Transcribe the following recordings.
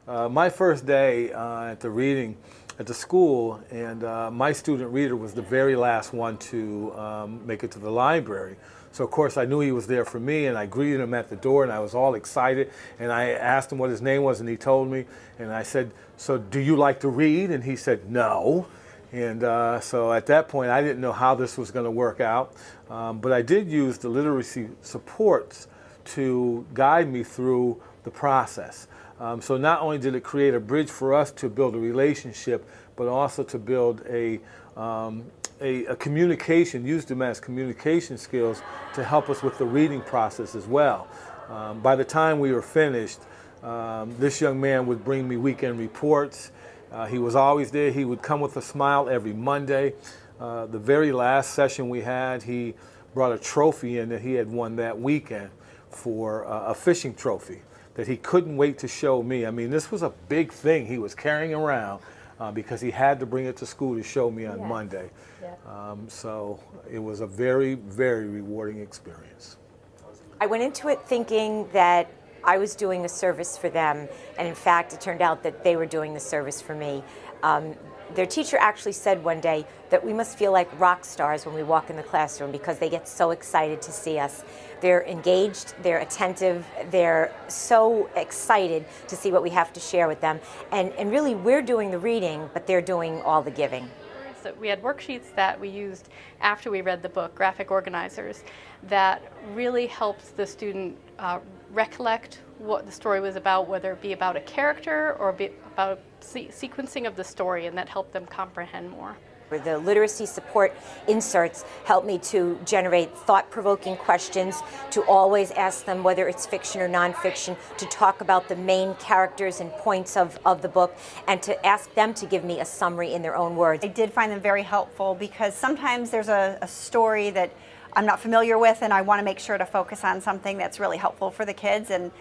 My first day at the reading at the school, and my student reader was the very last one to make it to the library. So of course I knew he was there for me, and I greeted him at the door, and I was all excited, and I asked him what his name was, and he told me, and I said, "So do you like to read?" And he said, "No." And so at that point I didn't know how this was going to work out, but I did use the literacy supports to guide me through the process. So not only did it create a bridge for us to build a relationship, but also to build a communication, use them as communication skills to help us with the reading process as well. By the time we were finished, this young man would bring me weekend reports. He was always there. He would come with a smile every Monday. The very last session we had, he brought a trophy in that he had won that weekend for a fishing trophy that he couldn't wait to show me. I mean, this was a big thing he was carrying around because he had to bring it to school to show me on Monday. Yeah. So it was a very, very rewarding experience. I went into it thinking that I was doing a service for them, and in fact it turned out that they were doing the service for me. Their teacher actually said one day that we must feel like rock stars when we walk in the classroom because they get so excited to see us. They're engaged, they're attentive, they're so excited to see what we have to share with them. And really we're doing the reading, but they're doing all the giving. So we had worksheets that we used after we read the book, graphic organizers, that really helped the student recollect what the story was about, whether it be about a character or about sequencing of the story, and that helped them comprehend more. The literacy support inserts help me to generate thought-provoking questions, to always ask them whether it's fiction or nonfiction, to talk about the main characters and points of the book, and to ask them to give me a summary in their own words. I did find them very helpful because sometimes there's a story that I'm not familiar with, and I want to make sure to focus on something that's really helpful for the kids, and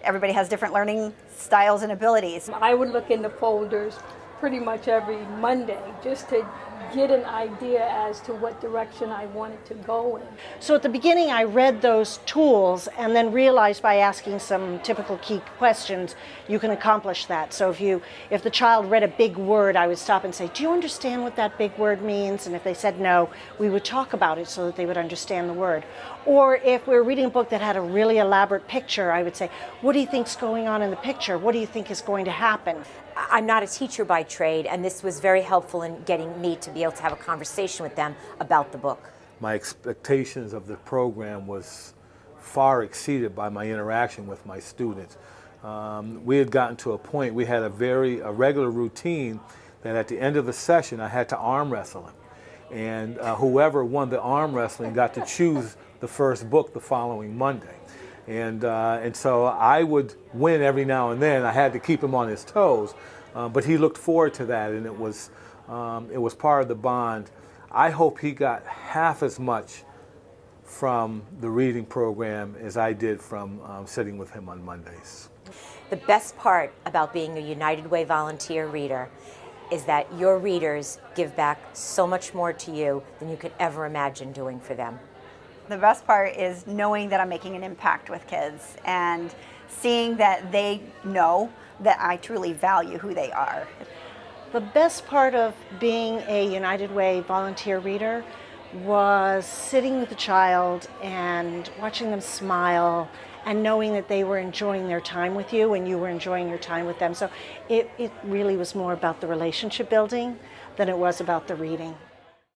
everybody has different learning styles and abilities. I would look in the folders pretty much every Monday just to get an idea as to what direction I wanted to go in. So at the beginning I read those tools and then realized by asking some typical key questions you can accomplish that. So if the child read a big word, I would stop and say, "Do you understand what that big word means?" And if they said no, we would talk about it so that they would understand the word. Or if we were reading a book that had a really elaborate picture, I would say, "What do you think's going on in the picture? What do you think is going to happen?" I'm not a teacher by trade, and this was very helpful in getting me to be able to have a conversation with them about the book. My expectations of the program was far exceeded by my interaction with my students. We had gotten to a point, we had a regular routine that at the end of the session I had to arm wrestle him. And whoever won the arm wrestling got to choose the first book the following Monday. And so I would win every now and then. I had to keep him on his toes, but he looked forward to that, and it was part of the bond. I hope he got half as much from the reading program as I did from sitting with him on Mondays. The best part about being a United Way volunteer reader is that your readers give back so much more to you than you could ever imagine doing for them. The best part is knowing that I'm making an impact with kids and seeing that they know that I truly value who they are. The best part of being a United Way volunteer reader was sitting with the child and watching them smile and knowing that they were enjoying their time with you and you were enjoying your time with them. So it really was more about the relationship building than it was about the reading.